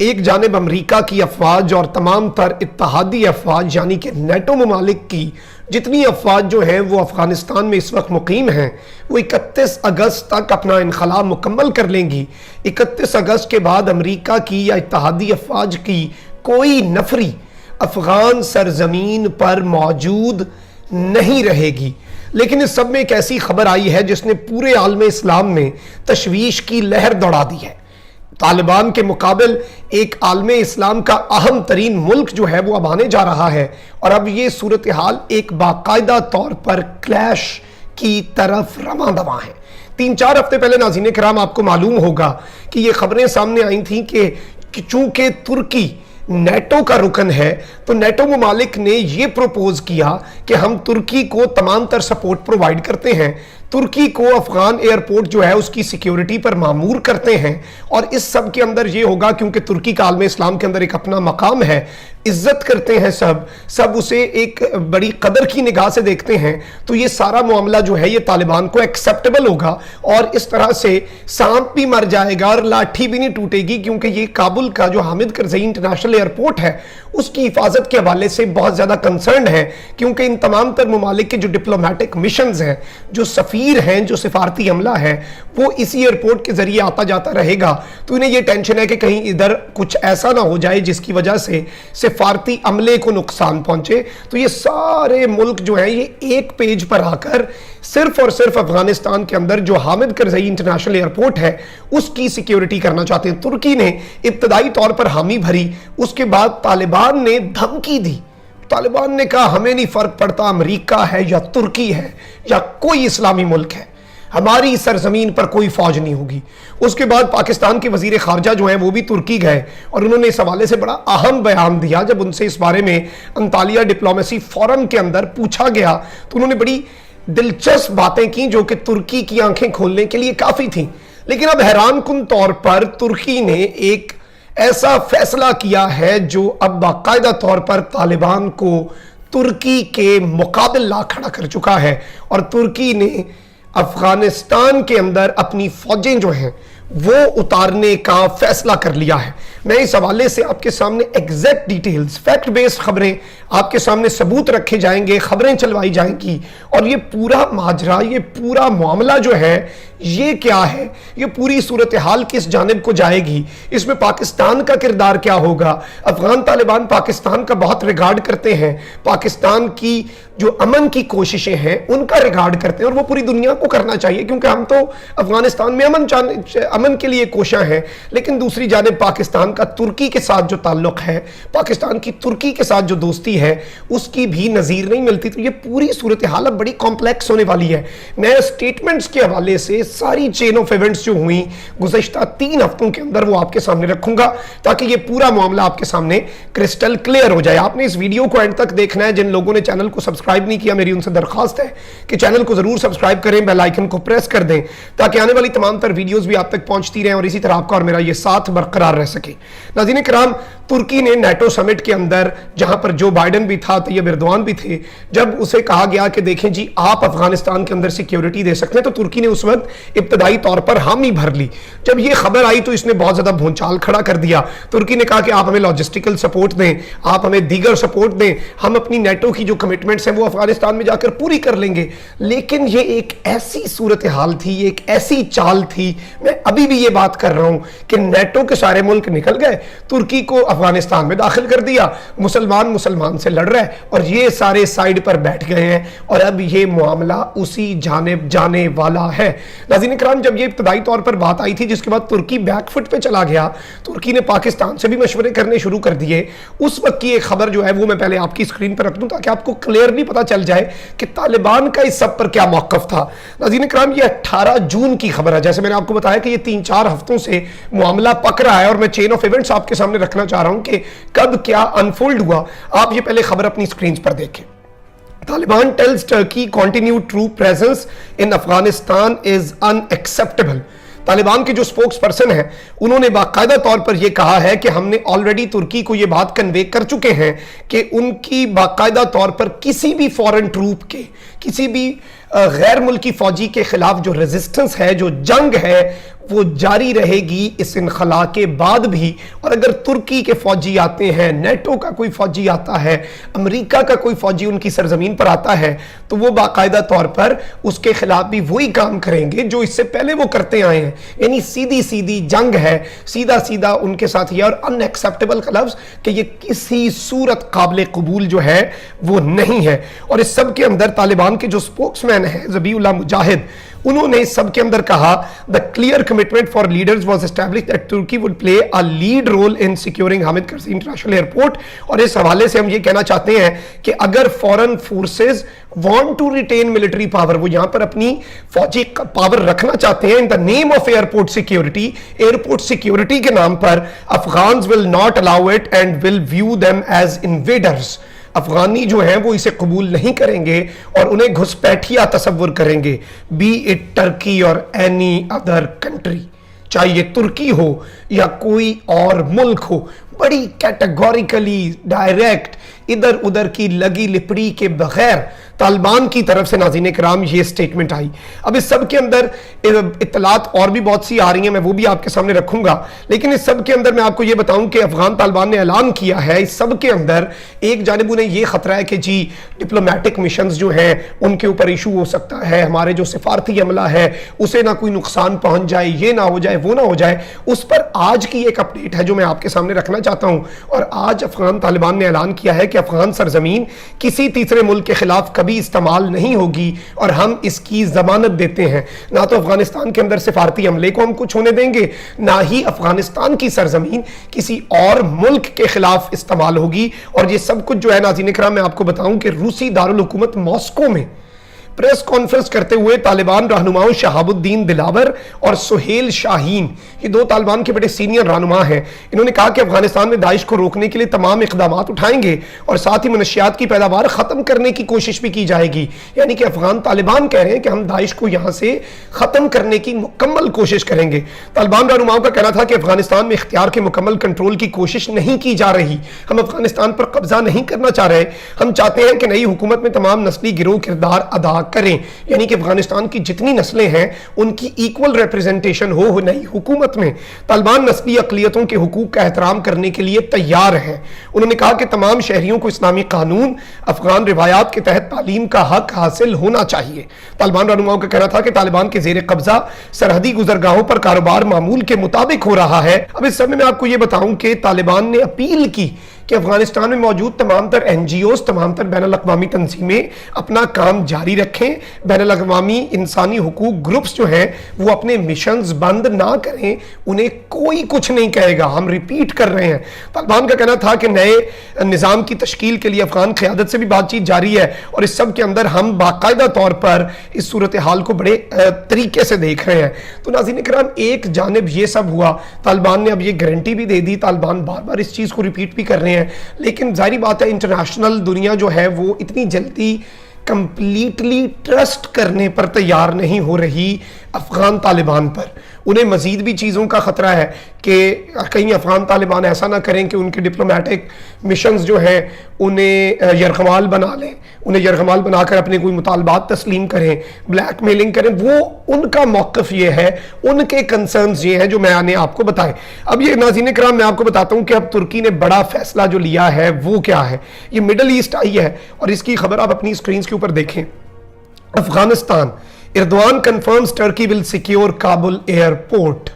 एक जानिब अमरीका की अफवाज और तमाम तर इत्तहादी अफवाज यानी कि नेटो ममालिक की जितनी अफवाज जो हैं वो अफगानिस्तान में इस वक्त मुकीम हैं, वो 31 अगस्त तक अपना इनखला मुकम्मल कर लेंगी। 31 अगस्त के बाद अमरीका की या इत्तहादी अफवाज की कोई नफरी अफगान सरजमीन पर मौजूद नहीं रहेगी। लेकिन इस सब में एक ऐसी खबर आई है जिसने पूरे आलम इस्लाम में तशवीश की लहर दौड़ा दी है। तालिबान के मुकाबिल एक आलम इस्लाम का अहम तरीन मुल्क जो है वो अब आने जा रहा है, और अब ये सूरत हाल एक बाकायदा तौर पर क्लैश की तरफ रवां दवा है। 3-4 हफ्ते पहले नाज़रीन किराम आपको मालूम होगा कि ये खबरें सामने आई थी कि चूंकि तुर्की नेटो का रुकन है तो नेटो ममालिक ने यह प्रपोज किया कि हम तुर्की को तमाम तर सपोर्ट प्रोवाइड करते हैं, तुर्की को अफगान एयरपोर्ट जो है उसकी सिक्योरिटी पर मामूर करते हैं, और इस सब के अंदर ये होगा क्योंकि तुर्की का आलम इस्लाम के अंदर एक अपना मकाम है, इज्जत करते हैं सब उसे एक बड़ी कदर की निगाह से देखते हैं, तो ये सारा मामला जो है ये तालिबान को एक्सेप्टेबल होगा और इस तरह से सांप भी मर जाएगा और लाठी भी नहीं टूटेगी, क्योंकि ये काबुल का जो हामिद करजई इंटरनेशनल एयरपोर्ट है उसकी हिफाजत के हवाले से बहुत ज्यादा कंसर्न है, क्योंकि इन तमाम तर ममालिक के जो डिप्लोमेटिक मिशंस हैं, जो सफीर हैं, जो सिफारती अमला है, वो इसी एयरपोर्ट के जरिए आता जाता रहेगा। तो इन्हें यह टेंशन है कि कहीं इधर कुछ ऐसा ना हो जाए जिसकी वजह से सिफारती अमले को नुकसान पहुंचे। तो ये सारे मुल्क जो है ये एक पेज पर आकर सिर्फ और सिर्फ अफगानिस्तान के अंदर जो हामिद करजई इंटरनेशनल एयरपोर्ट है उसकी सिक्योरिटी करना चाहते हैं। तुर्की ने इब्तदाई तौर पर हामी भरी, उसके बाद तालिबान ने धमकी दी। तालिबान ने कहा हमें नहीं फर्क पड़ता अमेरिका है या तुर्की है या कोई इस्लामी मुल्क है, हमारी सरजमीन पर कोई फौज नहीं होगी। उसके बाद पाकिस्तान के वजीर खारजा जो हैं वो भी तुर्की गए और उन्होंने इस हवाले से बड़ा अहम बयान दिया। जब उनसे इस बारे में अंतालिया डिप्लोमेसी फोरम के अंदर पूछा गया तो उन्होंने बड़ी दिलचस्प बातें की जो कि तुर्की की आंखें खोलने के लिए काफी थी। लेकिन अब हैरानकुन तौर पर तुर्की ने एक ऐसा फैसला किया है जो अब बाकायदा तौर पर तालिबान को तुर्की के मुकाबिल ला खड़ा कर चुका है, और तुर्की ने अफगानिस्तान के अंदर अपनी फौजें जो हैं वो उतारने का फैसला कर लिया है। मैं इस हवाले से आपके सामने एग्जैक्ट डिटेल्स, फैक्ट बेस्ड खबरें आपके सामने सबूत रखे जाएंगे, खबरें चलवाई जाएंगी, और ये पूरा माजरा, ये पूरा मामला जो है ये क्या है, ये पूरी सूरत हाल किस जानिब को जाएगी, इसमें पाकिस्तान का किरदार क्या होगा। अफगान तालिबान पाकिस्तान का बहुत रिगार्ड करते हैं, पाकिस्तान की जो अमन की कोशिशें हैं उनका रिगार्ड करते हैं, और वो पूरी दुनिया को करना चाहिए, क्योंकि हम तो अफगानिस्तान में अमन के लिए कोशा हैं। लेकिन दूसरी जानिब पाकिस्तान का तुर्की के साथ जो ताल्लुक है, पाकिस्तान की तुर्की के साथ जो दोस्ती है, उसकी भी नजीर नहीं मिलती। तो ये पूरी सूरत हाल अब बड़ी कॉम्प्लेक्स होने वाली है। मैं स्टेटमेंट्स के हवाले से सारी चेन ऑफ इवेंट्स जो हुई गुज़श्ता 3 हफ्तों के अंदर वो आपके सामने रखूंगा, ताकि ये पूरा मामला आपके सामने क्रिस्टल क्लियर हो जाए। आपने इस वीडियो को एंड तक देखना है। जिन लोगों ने चैनल को सब्सक्राइब नहीं किया, मेरी उनसे दरखास्त है कि चैनल को जरूर सब्सक्राइब करें, बेल आइकन को प्रेस कर दें, ताकि आने वाली तमाम तर वीडियोस भी आप तक पहुंचती रहें और इसी तरह आपका और मेरा ये साथ बरकरार रह सके। नाज़रीन किराम, तुर्की ने नेटो समिट के अंदर, जहां पर जो बाइडेन भी था, तैयब एर्दोआन भी थे, जब उसे कहा गया कि देखें जी आप अफगानिस्तान के अंदर सिक्योरिटी दे सकते हैं, तो तुर्की ने उस वक्त इब्तदाई तौर पर हामी भर ली। जब ये खबर आई तो इसने बहुत ज्यादा भूचाल खड़ा कर दिया। तुर्की ने कहा कि आप हमें लॉजिस्टिकल सपोर्ट दें, आप हमें दीगर सपोर्ट दें, हम अपनी नेटो की जो कमिटमेंट्स हैं वो अफगानिस्तान में जाकर पूरी कर लेंगे। लेकिन ये एक ऐसी सूरत हाल थी, एक ऐसी चाल थी, मैं अभी भी ये बात कर रहा हूं कि नेटो के सारे मुल्क निकल गए, तुर्की को अफगानिस्तान में दाखिल कर दिया, मुसलमान से लड़ रहे हैं और ये सारे साइड पर बैठ गए हैं, और अब ये मामला उसी जानिब जाने वाला है। नाज़रीन इकराम, जब ये इब्तदाई तौर पर बात आई थी, जिसके बाद तुर्की बैकफुट पे चला गया, तुर्की ने पाकिस्तान से भी मशवरे करने शुरू कर दिए। उस वक्त की एक खबर जो है वो मैं पहले आपकी स्क्रीन पर रख दूं, ताकि आपको क्लियरली पता चल जाए कि तालिबान का इस सब पर क्या मौकफ था। नाज़रीन इकराम, ये 18 जून की खबर है। जैसे मैंने आपको बताया कि ये 3-4 हफ्तों से मामला पक रहा है, और मैं चेन ऑफ इवेंट्स आपके सामने रखना चाह रहा हूं कि कब क्या अनफोल्ड हुआ। आप ये पहले खबर अपनी स्क्रीन पर देखें। Taliban tells Turkey continued troop presence in Afghanistan is unacceptable. Taliban के जो स्पोक्स पर्सन हैं उन्होंने बाकायदा तौर पर यह कहा है कि हमने ऑलरेडी तुर्की को यह बात कन्वे कर चुके हैं कि उनकी बाकायदा तौर पर किसी भी फॉरेन ट्रूप के, किसी भी गैर मुल्की फौजी के खिलाफ जो रेजिस्टेंस है, जो जंग है, वो जारी रहेगी इस इनखला के बाद भी। और अगर तुर्की के फौजी आते हैं, नेटो का कोई फौजी आता है, अमेरिका का कोई फौजी उनकी सरजमीन पर आता है, तो वो बाकायदा तौर पर उसके खिलाफ भी वही काम करेंगे जो इससे पहले वो करते आए हैं। यानी सीधी सीधी जंग है, सीधा सीधा उनके साथ ये। और अनएक्सेप्टेबल का लफ्ज कि ये किसी सूरत काबिल कबूल जो है वो नहीं है। और इस सब के अंदर तालिबान के जो स्पोक्समैन है ज़बीउल्लाह मुजाहिद, उन्होंने इस सब के अंदर कहा, the clear commitment for leaders was established that Turkey would play a lead role in securing Hamid Karzai international airport. और इस हवाले से हम ये कहना चाहते हैं कि अगर foreign forces want to retain military power, वो यहां पर अपनी फौजी पावर रखना चाहते हैं in the name of airport security के नाम पर, Afghans will not allow it and will view them as invaders. अफगानी जो हैं वो इसे कबूल नहीं करेंगे और उन्हें घुसपैठिया तस्वुर करेंगे, बी इट टर्की और एनी अदर कंट्री, चाहे ये तुर्की हो या कोई और मुल्क हो। बड़ी कैटेगोरिकली डायरेक्ट इधर उधर की लगी लिपड़ी के बगैर तालिबान की तरफ से नाज़रीन किराम ये स्टेटमेंट आई। अब इस सब के अंदर इत्तलात और भी बहुत सी आ रही हैं, मैं वो भी आपके सामने रखूंगा। लेकिन इस सब के अंदर मैं आपको ये बताऊं कि अफगान तालिबान ने ऐलान किया है, इस सब के अंदर एक जानिब उन्हें ये खतरा है कि जी डिप्लोमेटिक मिशंस जो हैं उनके ऊपर इशू हो सकता है, हमारे जो सिफारती अमला है उसे ना कोई नुकसान पहुंच जाए, ये ना हो जाए, वो ना हो जाए। उस पर आज की एक अपडेट है जो मैं आपके सामने रखना चाहता हूं। और आज अफगान तालिबान ने ऐलान किया है कि अफगान सरजमीन किसी तीसरे मुल्क के खिलाफ कभी इस्तेमाल नहीं होगी और हम इसकी जमानत देते हैं। ना तो अफगानिस्तान के अंदर सिफारती अमले को हम कुछ होने देंगे, ना ही अफगानिस्तान की सरजमीन किसी और मुल्क के खिलाफ इस्तेमाल होगी। और ये सब कुछ जो है नाज़रीन किराम मैं आपको बताऊं कि रूसी दारुल हुकूमत मॉस्को में प्रेस कॉन्फ्रेंस करते हुए तालिबान रहनुमाओं शहाबुद्दीन दिलावर और सुहेल शाहीन, ये दो तालिबान के बड़े सीनियर रहनुमा हैं, इन्होंने कहा कि अफगानिस्तान में दाइश को रोकने के लिए तमाम इकदाम उठाएंगे और साथ ही मनशियात की पैदावार खत्म करने की कोशिश भी की जाएगी। यानी कि अफगान तालिबान कह रहे हैं कि हम दाइश को यहां से खत्म करने की मुकम्मल कोशिश करेंगे। तालिबान रहनुमाओं का कहना था कि अफगानिस्तान में इख्तियार के मुकम्मल कंट्रोल की कोशिश नहीं की जा रही, हम अफगानिस्तान पर कब्जा नहीं करना चाह रहे, हम चाहते हैं कि नई हुकूमत में तमाम नस्ली गिरोह किरदार अदा करें, यानी कि अफगानिस्तान की जितनी नस्लें हैं उनकी इक्वल रिप्रेजेंटेशन हो नई हुकूमत में। तालिबान नस्ली अकलियतों के हुकूक का एहतराम करने के लिए तैयार है। उन्होंने कहा कि तमाम शहरियों को इस्लामी कानून, अफगान रिवायात के तहत तालीम का हक हासिल होना चाहिए। तालिबान रहनुमाओं का कहना था कि तालिबान के जेर कब्जा सरहदी गुजरगाहों पर कारोबार मामूल के मुताबिक हो रहा है। अब इस समय मैं आपको यह बताऊं कि तालिबान ने अपील की कि अफगानिस्तान में मौजूद तमाम तर NGOs, तमाम तर बैनुल अक़वामी तंजीमें अपना काम जारी रखें, बैनुल अक़वामी इंसानी हुकूक ग्रुप्स जो हैं वो अपने मिशंस बंद ना करें, उन्हें कोई कुछ नहीं कहेगा, हम रिपीट कर रहे हैं। तालिबान का कहना था कि नए निज़ाम की तश्कील के लिए अफगान क़यादत से भी बातचीत जारी है और इस सब के अंदर हम बाकायदा तौर पर इस सूरत हाल को बड़े तरीके से देख रहे हैं। तो नाज़रीन किराम, एक जानिब ये सब हुआ, तालिबान ने अब ये गारंटी भी दे दी, तालिबान बार बार इस चीज़ को रिपीट भी कर रहे हैं, लेकिन जाहिर बात है इंटरनेशनल दुनिया जो है वो इतनी जल्दी कंप्लीटली ट्रस्ट करने पर तैयार नहीं हो रही अफगान तालिबान पर। उन्हें मजीद भी चीज़ों का ख़तरा है कि कहीं अफगान तालिबान ऐसा ना करें कि उनके डिप्लोमेटिक मिशंस जो हैं उन्हें यरगमाल बना लें, उन्हें यरगमाल बनाकर अपने कोई मुतालबात तस्लीम करें, ब्लैकमेलिंग करें। वो उनका मौक़िफ़ ये है, उनके कंसर्न्स ये हैं जो मैंने आपको बताए। अब ये नाज़रीन किराम मैं आपको बताता हूँ कि अब तुर्की ने बड़ा फैसला जो लिया है वो क्या है। ये मिडल ईस्ट आई है और इसकी खबर आप अपनी स्क्रीन के ऊपर देखें। Afghanistan, Erdogan confirms Turkey will secure Kabul airport.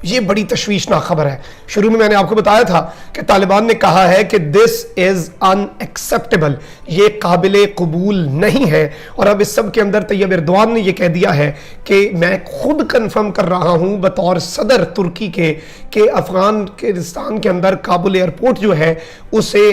ये बड़ी तशवीशनाक खबर है। शुरू में मैंने आपको बताया था कि तालिबान ने कहा है कि दिस इज अनएक्सेप्टेबल, ये काबिले कबूल नहीं है। और अब इस सब के अंदर तैयब एर्दोआन ने यह कह दिया है कि मैं खुद कंफर्म कर रहा हूं बतौर सदर तुर्की के कि अफगानिस्तान के अंदर काबुल एयरपोर्ट जो है उसे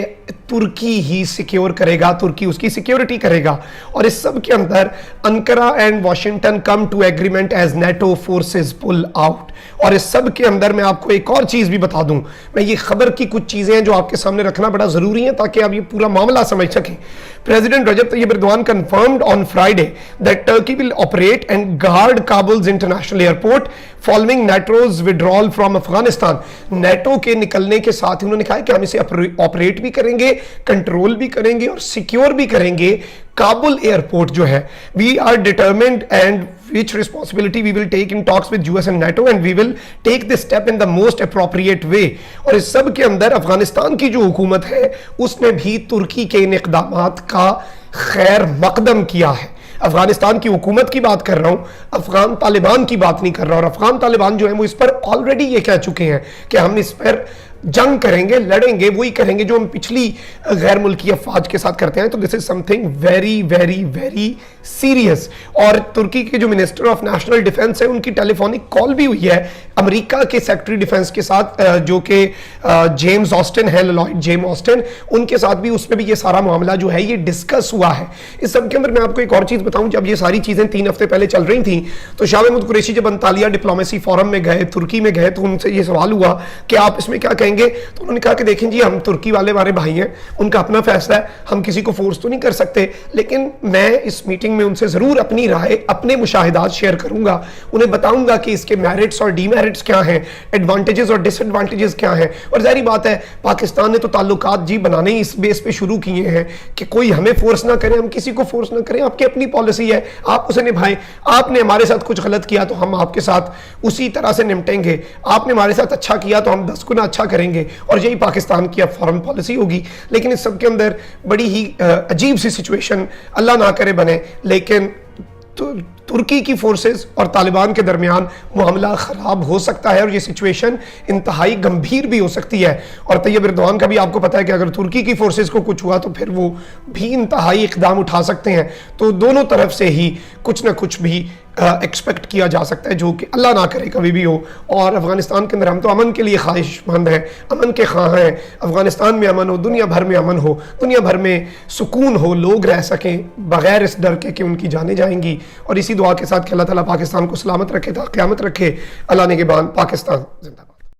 तुर्की ही सिक्योर करेगा, तुर्की उसकी सिक्योरिटी करेगा। और इस सब के अंदर Ankara and Washington come to agreement as NATO forces pull out. और इस सब के अंदर मैं आपको एक और चीज भी बता दूं, मैं ये खबर की कुछ चीजें हैं जो आपके सामने रखना बड़ा जरूरी है ताकि आप ये पूरा मामला समझ सकें। President Recep Tayyip Erdogan confirmed on Friday that Turkey will operate and guard Kabul's international airport following NATO's withdrawal from Afghanistan। NATO के निकलने के साथ ही उन्होंने कहा कि हम इसे ऑपरेट भी करेंगे, कंट्रोल भी करेंगे और सिक्योर भी करेंगे काबुल एयरपोर्ट जो है। We are determined and which responsibility we will take in talks with US and NATO and we will take this step in the most appropriate way। और इस सब के अंदर अफगानिस्तान की जो हुकूमत है उसने भी तुर्की के इन इक़दामात का खैर मकदम किया है। अफगानिस्तान की हुकूमत की बात कर रहा हूं, अफगान तालिबान की बात नहीं कर रहा। और अफगान तालिबान जो है वो इस पर ऑलरेडी ये कह चुके हैं कि हम इस पर जंग करेंगे, लड़ेंगे, वही करेंगे जो हम पिछली गैर मुल्की अफवाज के साथ करते हैं। तो this is something very very very serious. और तुर्की के जो मिनिस्टर ऑफ नेशनल डिफेंस है उनकी टेलीफोनिक कॉल भी हुई है अमेरिका के सेक्रेटरी डिफेंस के साथ, जो कि जेम्स ऑस्टिन है, लॉयड जेम्स ऑस्टिन, उनके साथ भी, उसमें भी ये सारा मामला जो है ये डिस्कस हुआ है। इस सब के अंदर मैं आपको एक और चीज बताऊं, जब ये सारी चीजें 3 हफ्ते पहले चल रही थी तो शाह महमूद कुरैशी जब अंतालिया डिप्लोमेसी फोरम में गए, तुर्की में गए, तो उनसे ये सवाल हुआ कि आप इसमें क्या कहेंगे। तो उन्होंने कहा कि देखें जी, हम तुर्की वाले हमारे भाई हैं, उनका अपना फैसला है, हम किसी को फोर्स तो नहीं कर सकते, लेकिन मैं इस मीटिंग में उनसे जरूर अपनी राय, अपने मुशाहिदात शेयर करूंगा, उन्हें बताऊंगा कि इसके मेरिट्स और डीमेरिट्स क्या हैं, एडवांटेजेस और डिसएडवांटेजेस क्या हैं। और जाहिर बात है पाकिस्तान ने तो ताल्लुकात जी बनाने ही इस बेस पे शुरू किए हैं कि कोई हमें फोर्स ना करे, हम किसी को फोर्स ना करें, आपकी अपनी पॉलिसी है, आप उसे निभाएं। आपने हमारे साथ कुछ गलत किया तो हम आपके साथ उसी तरह से निपटेंगे, आपने हमारे साथ अच्छा किया तो हम 10 गुना अच्छा करेंगे, और यही पाकिस्तान की अब फॉरेन पॉलिसी होगी। लेकिन इस सब के अंदर बड़ी ही अजीब सी सिचुएशन, अल्लाह ना करे बने, लेकिन तुर्की की फोर्सेस और तालिबान के दरमियान मामला खराब हो सकता है और ये सिचुएशन इंतहाई गंभीर भी हो सकती है। और तैयब एर्दोगान का भी आपको पता है कि अगर तुर्की की फोर्सेस को कुछ हुआ तो फिर वो भी इंतहाई इकदाम उठा सकते हैं। तो दोनों तरफ से ही कुछ ना कुछ भी एक्सपेक्ट किया जा सकता है, जो कि अल्लाह ना करे कभी भी हो। और अफगानिस्तान के अंदर हम तो अमन के लिए ख्वाहिशमंद हैं, अमन के ख्वाह हैं। अफगानिस्तान में अमन हो, दुनिया भर में अमन हो, दुनिया भर में सुकून हो, लोग रह सकें बगैर इस डर के कि उनकी जानें जाएंगी। और इसी दुआ के साथ कि अल्लाह ताला पाकिस्तान को सलामत रखे, ता क़यामत रखे। अल्लाह ने के बाद पाकिस्तान जिंदाबाद।